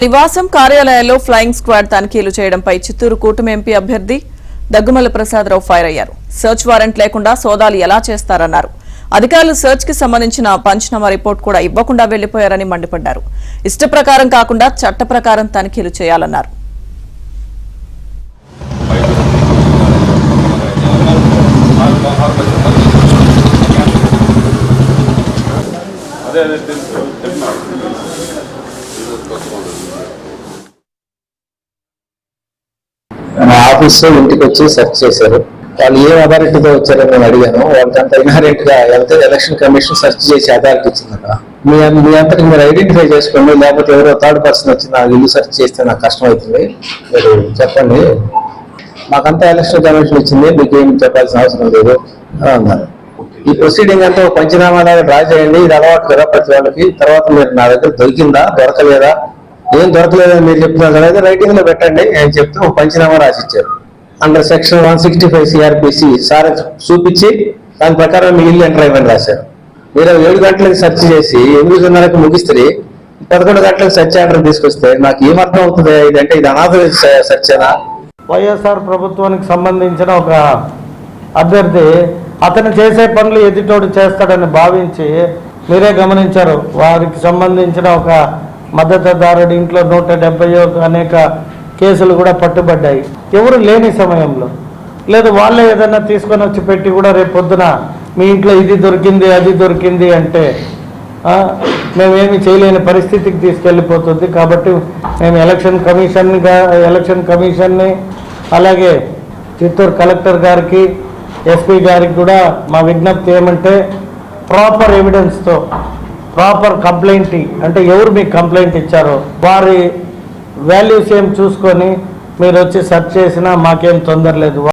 నివాసం కార్యాలయాల్లో flying squad తనిఖీలు చేయడంపై చిత్తూరు కూటమి ఎంపీ అభ్యర్థి దగ్గుమల్ల ప్రసాదరావు ఫైర్ అయ్యారు. సర్చ్ వారెంట్ లేకుండా సోదాలు ఎలా చేస్తారన్నారు. అధికారులు సర్చ్ కి సంబంధించిన పంచనామా రిపోర్ట్ కూడా ఇవ్వకుండా వెళ్లిపోయారని మండిపడ్డారు. ఇష్ట ప్రకారం కాకుండా చట్ట ప్రకారం తనిఖీలు చేయాలన్నారు. మా ఆఫీస్ ఇంటికి వచ్చి సెర్చ్ చేశారు. వాళ్ళు ఏ అథారిటీతో వచ్చారని నేను అడిగాను. వాళ్ళకి అంత ఇన్హరెంట్ గా వెళ్తే ఎలక్షన్ కమిషన్ సెర్చ్ చేసి అథారిటీ ఇచ్చిందట. మీ అంతటి మీరు ఐడెంటిఫై చేసుకోండి, లేకపోతే ఎవరో థర్డ్ పర్సన్ వచ్చి నా ఇల్లు సెర్చ్ చేస్తే నాకు కష్టం అవుతుంది, మీరు చెప్పండి. మాకంతా ఎలక్షన్ కమిషన్ ఇచ్చింది, మీకు ఏం చెప్పాల్సిన అవసరం లేదు అన్నారు. ఈ ప్రొసీడింగ్ అంతా పంచనామా డ్రా చేయండి, ఇది అలవాటు కదా ప్రతి వాళ్ళకి. తర్వాత మీరు నా దగ్గర దొరికిందా దొరకలేదా, ఏం దొరకలేదని మీరు చెప్తున్నారు కదా, రైటింగ్ లో పెట్టండి అని చెప్తే ఒక పంచనామా రాసిచ్చారు. అండర్ సెక్షన్ 165 CRPC సార్ చూపించి దాని ప్రకారం మీ ఇల్లు ఎంటర్ అయ్యమని రాశారు. మీరు 7 గంటలకు సెర్చ్ చేసి 8:30కి ముగిస్తే 11 గంటలకు సెర్చ్ ఆర్డర్ తీసుకొస్తే నాకు ఏమర్థం అవుతుంది? ఇదంటే ఇది అనాథరైజ్ సెర్చేనా? వైఎస్ఆర్ ప్రభుత్వానికి సంబంధించిన ఒక అభ్యర్థి అతను చేసే పనులు ఎదుటోడు చేస్తాడని భావించి మీరే గమనించారు. వారికి సంబంధించిన ఒక మద్దతుదారుడి ఇంట్లో 170 అనేక కేసులు కూడా పట్టుబడ్డాయి. ఎవరు లేని సమయంలో లేదు వాళ్ళే ఏదైనా తీసుకొని వచ్చి పెట్టి కూడా రేపు పొద్దున మీ ఇంట్లో ఇది దొరికింది అది దొరికింది అంటే మేమేమి చేయలేని పరిస్థితికి తీసుకెళ్ళిపోతుంది. కాబట్టి మేము ఎలక్షన్ కమిషన్ని అలాగే చిత్తూరు కలెక్టర్ గారికి ఎస్పీ గారికి కూడా మా విజ్ఞప్తి ఏమంటే ప్రాపర్ ఎవిడెన్స్తో ప్రాపర్ కంప్లైంట్ అంటే ఎవరు మీకు కంప్లైంట్ ఇచ్చారో వారి వాల్యూస్ ఏం చూసుకొని మీరు వచ్చి సెర్చ్ చేసినా మాకేం తొందర లేదు.